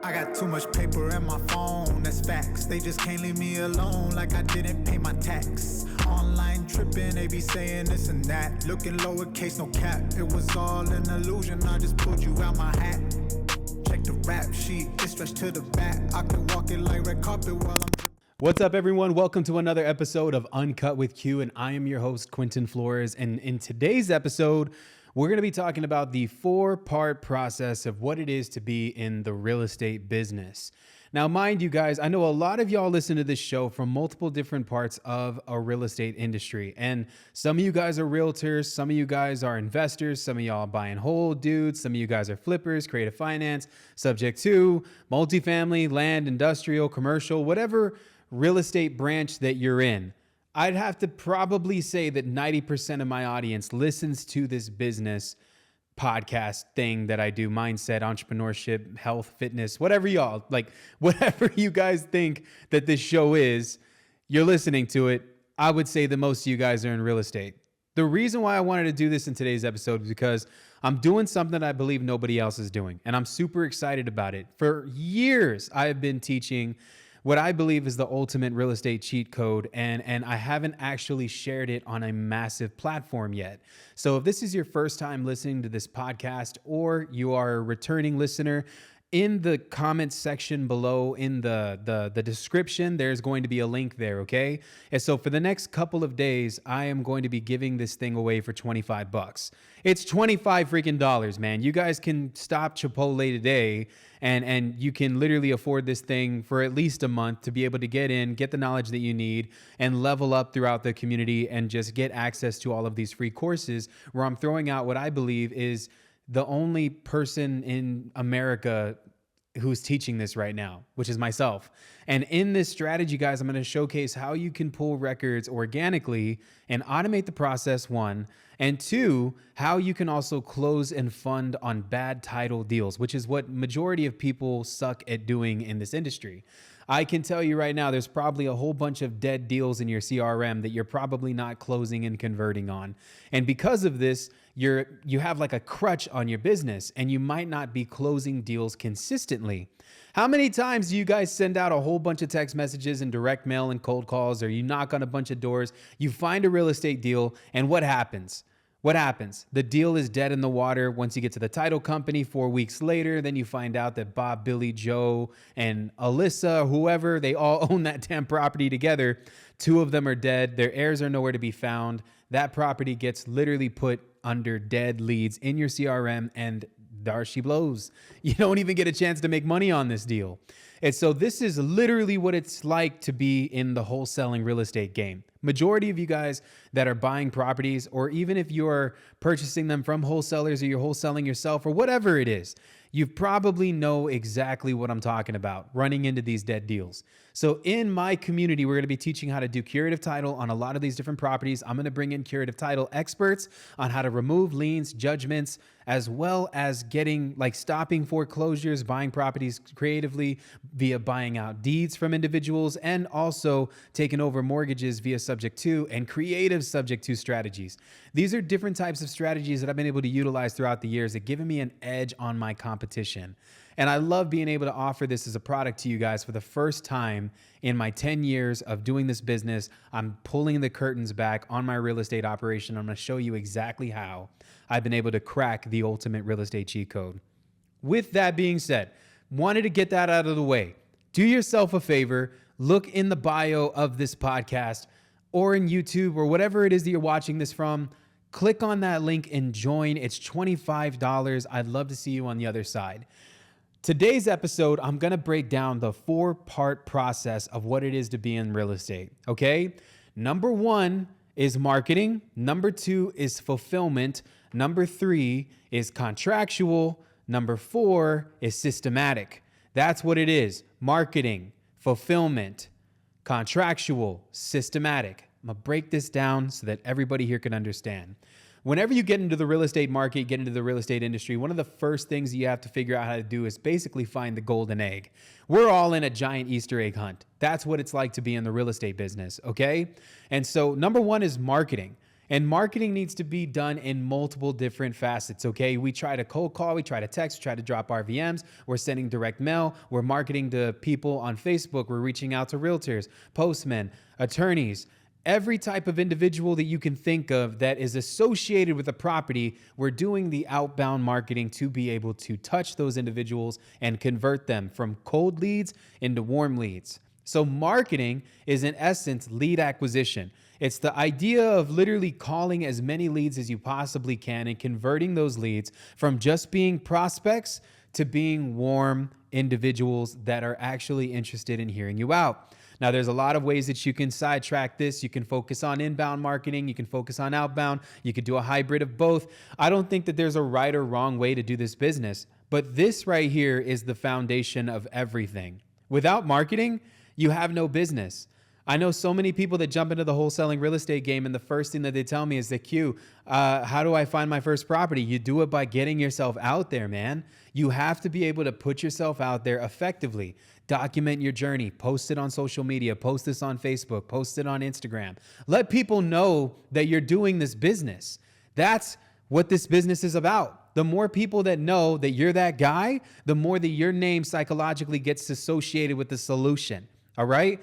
I got too much paper in my phone, that's facts. They just can't leave me alone like I didn't pay my tax. Online tripping, they be saying this and that. Looking lowercase, no cap. It was all an illusion, I just pulled you out my hat. Check the rap sheet, it's stretched to the back. I can walk it like red carpet while I'm... What's up, everyone? Welcome to another episode of Uncut with Q, and I am your host, Quentin Flores. And in today's episode, we're going to be talking about the four-part process of what it is to be in the real estate business. Now, mind you guys, I know a lot of y'all listen to this show from multiple different parts of a real estate industry. And some of you guys are realtors, some of you guys are investors, some of y'all buy and hold dudes, some of you guys are flippers, creative finance, subject to, multifamily, land, industrial, commercial, whatever real estate branch that you're in. I'd have to probably say that 90% of my audience listens to this business podcast thing that I do, mindset, entrepreneurship, health, fitness, whatever y'all, like whatever you guys think that this show is, you're listening to it. I would say that most of you guys are in real estate. The reason why I wanted to do this in today's episode is because I'm doing something I believe nobody else is doing, and I'm super excited about it. For years, I have been teaching what I believe is the ultimate real estate cheat code, and I haven't actually shared it on a massive platform yet. So if this is your first time listening to this podcast, or you are a returning listener, in the comments section below, in the description, there's going to be a link there, okay? And so for the next couple of days, I am going to be giving this thing away for 25 bucks. It's 25 freaking dollars, man. You guys can stop Chipotle today and you can literally afford this thing for at least a month to be able to get in, get the knowledge that you need, and level up throughout the community and just get access to all of these free courses where I'm throwing out what I believe is the only person in America who's teaching this right now, which is myself. And in this strategy, guys, I'm going to showcase how you can pull records organically and automate the process, one, and two, how you can also close and fund on bad title deals, which is what majority of people suck at doing in this industry. I can tell you right now, there's probably a whole bunch of dead deals in your CRM that you're probably not closing and converting on. And because of this, you have like a crutch on your business, and you might not be closing deals consistently. How many times do you guys send out a whole bunch of text messages and direct mail and cold calls, or you knock on a bunch of doors, you find a real estate deal, and what happens? What happens? The deal is dead in the water once you get to the title company 4 weeks later. Then you find out that Bob, Billy, Joe, and Alyssa, whoever, they all own that damn property together. Two of them are dead. Their heirs are nowhere to be found. That property gets literally put under dead leads in your CRM, and there she blows. You don't even get a chance to make money on this deal. And so this is literally what it's like to be in the wholesaling real estate game. Majority of you guys that are buying properties, or even if you're purchasing them from wholesalers or you're wholesaling yourself or whatever it is, you probably know exactly what I'm talking about, running into these dead deals. So in my community, we're going to be teaching how to do curative title on a lot of these different properties. I'm going to bring in curative title experts on how to remove liens, judgments, as well as stopping foreclosures, buying properties creatively via buying out deeds from individuals, and also taking over mortgages via subject to and creative subject to strategies. These are different types of strategies that I've been able to utilize throughout the years that given me an edge on my competition. And I love being able to offer this as a product to you guys for the first time in my 10 years of doing this business. I'm pulling the curtains back on my real estate operation. I'm going to show you exactly how I've been able to crack the ultimate real estate cheat code. With that being said, wanted to get that out of the way. Do yourself a favor, look in the bio of this podcast or in YouTube or whatever it is that you're watching this from. Click on that link and join. It's $25. I'd love to see you on the other side. Today's episode, I'm going to break down the four-part process of what it is to be in real estate, okay? Number one is marketing. Number two is fulfillment. Number three is contractual. Number four is systematic. That's what it is. Marketing, fulfillment, contractual, systematic. I'm going to break this down so that everybody here can understand. Whenever you get into the real estate market, get into the real estate industry, one of the first things you have to figure out how to do is basically find the golden egg. We're all in a giant Easter egg hunt. That's what it's like to be in the real estate business, okay? And so number one is marketing. And marketing needs to be done in multiple different facets, okay? We try to cold call, we try to text, we try to drop RVMs, we're sending direct mail, we're marketing to people on Facebook, we're reaching out to realtors, postmen, attorneys, every type of individual that you can think of that is associated with a property. We're doing the outbound marketing to be able to touch those individuals and convert them from cold leads into warm leads. So marketing is in essence lead acquisition. It's the idea of literally calling as many leads as you possibly can and converting those leads from just being prospects to being warm individuals that are actually interested in hearing you out. Now, there's a lot of ways that you can sidetrack this. You can focus on inbound marketing. You can focus on outbound. You could do a hybrid of both. I don't think that there's a right or wrong way to do this business, but this right here is the foundation of everything. Without marketing, you have no business. I know so many people that jump into the wholesaling real estate game, and the first thing that they tell me is that, Q, how do I find my first property? You do it by getting yourself out there, man. You have to be able to put yourself out there effectively. Document your journey, post it on social media, post this on Facebook, post it on Instagram. Let people know that you're doing this business. That's what this business is about. The more people that know that you're that guy, the more that your name psychologically gets associated with the solution. All right?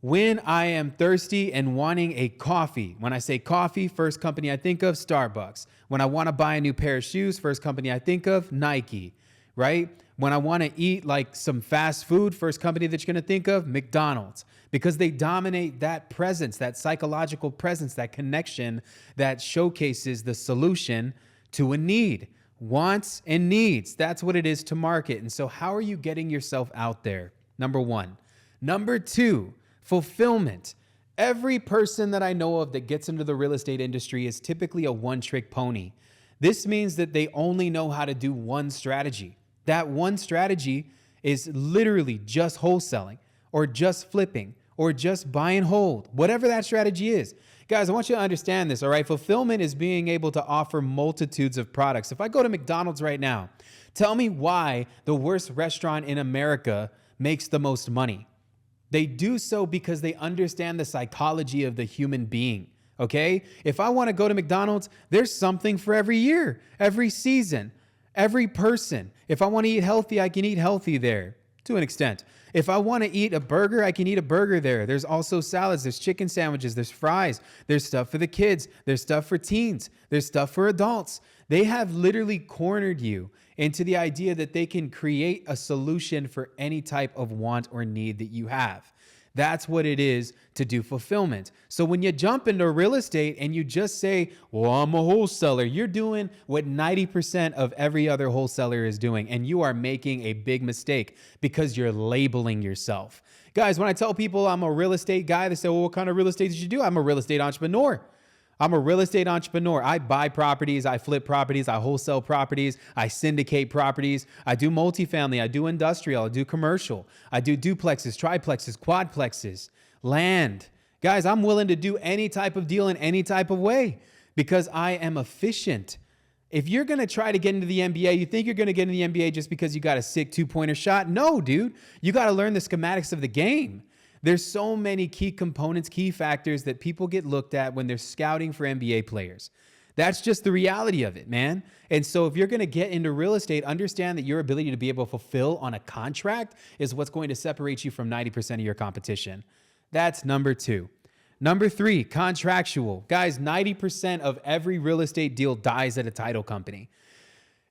When I am thirsty and wanting a coffee, when I say coffee, first company I think of, Starbucks. When I want to buy a new pair of shoes, first company I think of, Nike, right? When I want to eat like some fast food, first company that you're going to think of, McDonald's, because they dominate that presence, that psychological presence, that connection that showcases the solution to a need, wants and needs. That's what it is to market. And so how are you getting yourself out there? Number one. Number two, fulfillment. Every person that I know of that gets into the real estate industry is typically a one-trick pony. This means that they only know how to do one strategy. That one strategy is literally just wholesaling or just flipping or just buy and hold, whatever that strategy is. Guys, I want you to understand this, all right? Fulfillment is being able to offer multitudes of products. If I go to McDonald's right now, tell me why the worst restaurant in America makes the most money. They do so because they understand the psychology of the human being, okay? If I want to go to McDonald's, there's something for every year, every season, every person. If I want to eat healthy, I can eat healthy there to an extent. If I want to eat a burger, I can eat a burger there. There's also salads, there's chicken sandwiches, there's fries, there's stuff for the kids, there's stuff for teens, there's stuff for adults. They have literally cornered you into the idea that they can create a solution for any type of want or need that you have. That's what it is to do fulfillment. So when you jump into real estate and you just say, well, I'm a wholesaler, you're doing what 90% of every other wholesaler is doing. And you are making a big mistake because you're labeling yourself. Guys, when I tell people I'm a real estate guy, they say, well, what kind of real estate did you do? I'm a real estate entrepreneur. I'm a real estate entrepreneur. I buy properties, I flip properties, I wholesale properties, I syndicate properties. I do multifamily, I do industrial, I do commercial, I do duplexes, triplexes, quadplexes, land. Guys, I'm willing to do any type of deal in any type of way because I am efficient. If you're going to try to get into the NBA, you think you're going to get into the NBA just because you got a sick two-pointer shot? No, dude. You got to learn the schematics of the game. There's so many key components, key factors that people get looked at when they're scouting for NBA players. That's just the reality of it, man. And so if you're going to get into real estate, understand that your ability to be able to fulfill on a contract is what's going to separate you from 90% of your competition. That's number two. Number three, contractual. Guys, 90% of every real estate deal dies at a title company.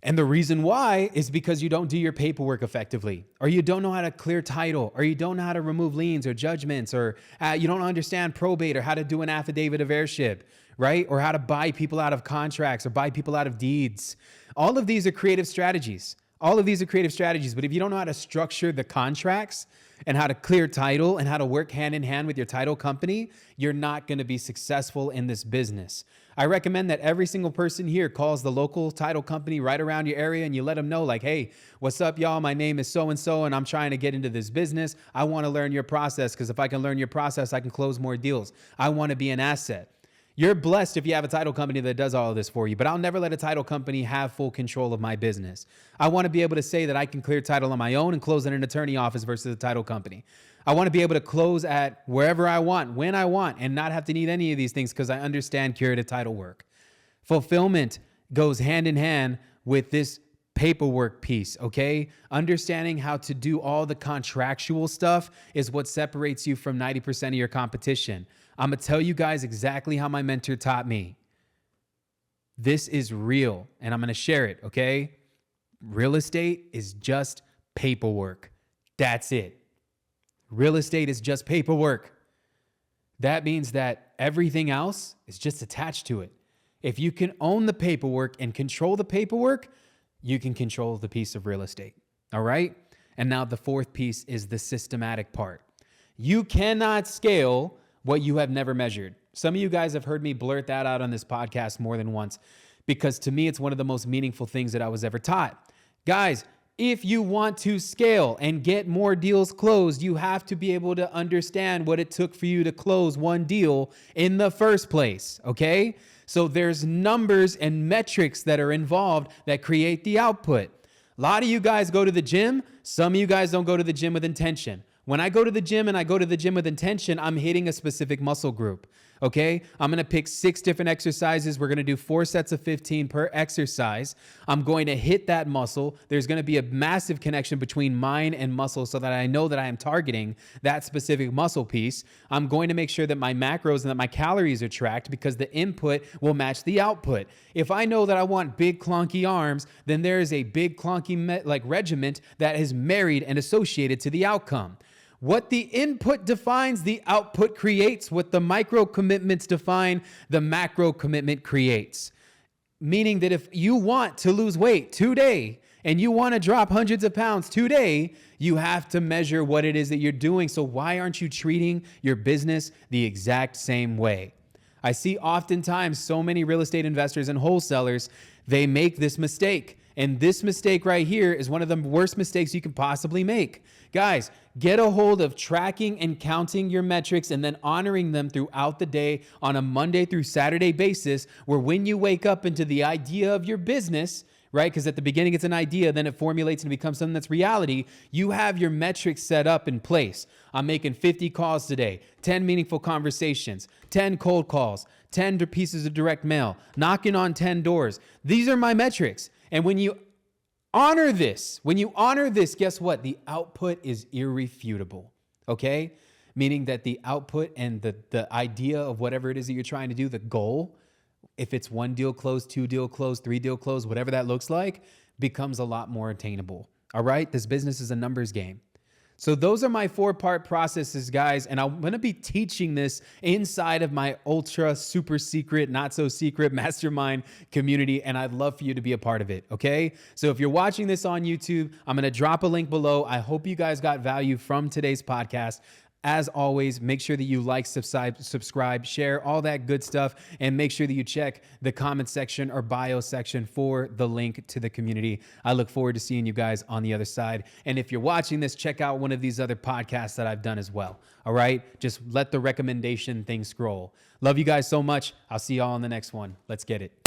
And the reason why is because you don't do your paperwork effectively, or you don't know how to clear title, or you don't know how to remove liens or judgments, or you don't understand probate or how to do an affidavit of heirship, right? Or how to buy people out of contracts or buy people out of deeds. All of these are creative strategies. All of these are creative strategies. But if you don't know how to structure the contracts and how to clear title and how to work hand in hand with your title company, you're not going to be successful in this business. I recommend that every single person here calls the local title company right around your area and you let them know like, hey, what's up, y'all? My name is so-and-so and I'm trying to get into this business. I want to learn your process because if I can learn your process, I can close more deals. I want to be an asset. You're blessed if you have a title company that does all of this for you, but I'll never let a title company have full control of my business. I want to be able to say that I can clear title on my own and close at an attorney office versus a title company. I want to be able to close at wherever I want, when I want, and not have to need any of these things because I understand curative title work. Fulfillment goes hand in hand with this paperwork piece, okay? Understanding how to do all the contractual stuff is what separates you from 90% of your competition. I'm going to tell you guys exactly how my mentor taught me. This is real, and I'm going to share it, okay? Real estate is just paperwork. That's it. Real estate is just paperwork. That means that everything else is just attached to it. If you can own the paperwork and control the paperwork, you can control the piece of real estate, all right? And now the fourth piece is the systematic part. You cannot scale what you have never measured. Some of you guys have heard me blurt that out on this podcast more than once because to me, it's one of the most meaningful things that I was ever taught. Guys, if you want to scale and get more deals closed, you have to be able to understand what it took for you to close one deal in the first place, okay? So there's numbers and metrics that are involved that create the output. A lot of you guys go to the gym. Some of you guys don't go to the gym with intention. When I go to the gym and I go to the gym with intention, I'm hitting a specific muscle group, okay? I'm going to pick 6 different exercises. We're going to do 4 sets of 15 per exercise. I'm going to hit that muscle. There's going to be a massive connection between mind and muscle so that I know that I am targeting that specific muscle piece. I'm going to make sure that my macros and that my calories are tracked because the input will match the output. If I know that I want big clunky arms, then there is a big clunky regiment that is married and associated to the outcome. What the input defines, the output creates. What the micro commitments define, the macro commitment creates. Meaning that if you want to lose weight today and you want to drop hundreds of pounds today, you have to measure what it is that you're doing. So why aren't you treating your business the exact same way? I see oftentimes so many real estate investors and wholesalers, they make this mistake. And this mistake right here is one of the worst mistakes you can possibly make. Guys, get a hold of tracking and counting your metrics and then honoring them throughout the day on a Monday through Saturday basis, where when you wake up into the idea of your business, right? Because at the beginning it's an idea, then it formulates and becomes something that's reality. You have your metrics set up in place. I'm making 50 calls today, 10 meaningful conversations, 10 cold calls, 10 pieces of direct mail, knocking on 10 doors. These are my metrics. And when you honor this, guess what? The output is irrefutable, okay? Meaning that the output and the idea of whatever it is that you're trying to do, the goal, if it's 1 deal closed, 2 deal closed, 3 deal closed, whatever that looks like, becomes a lot more attainable, all right? This business is a numbers game. So those are my 4-part processes, guys. And I'm going to be teaching this inside of my ultra super secret, not so secret mastermind community. And I'd love for you to be a part of it. Okay. So if you're watching this on YouTube, I'm going to drop a link below. I hope you guys got value from today's podcast. As always, make sure that you like, subscribe, share, all that good stuff, and make sure that you check the comment section or bio section for the link to the community. I look forward to seeing you guys on the other side. And if you're watching this, check out one of these other podcasts that I've done as well. All right? Just let the recommendation thing scroll. Love you guys so much. I'll see y'all on the next one. Let's get it.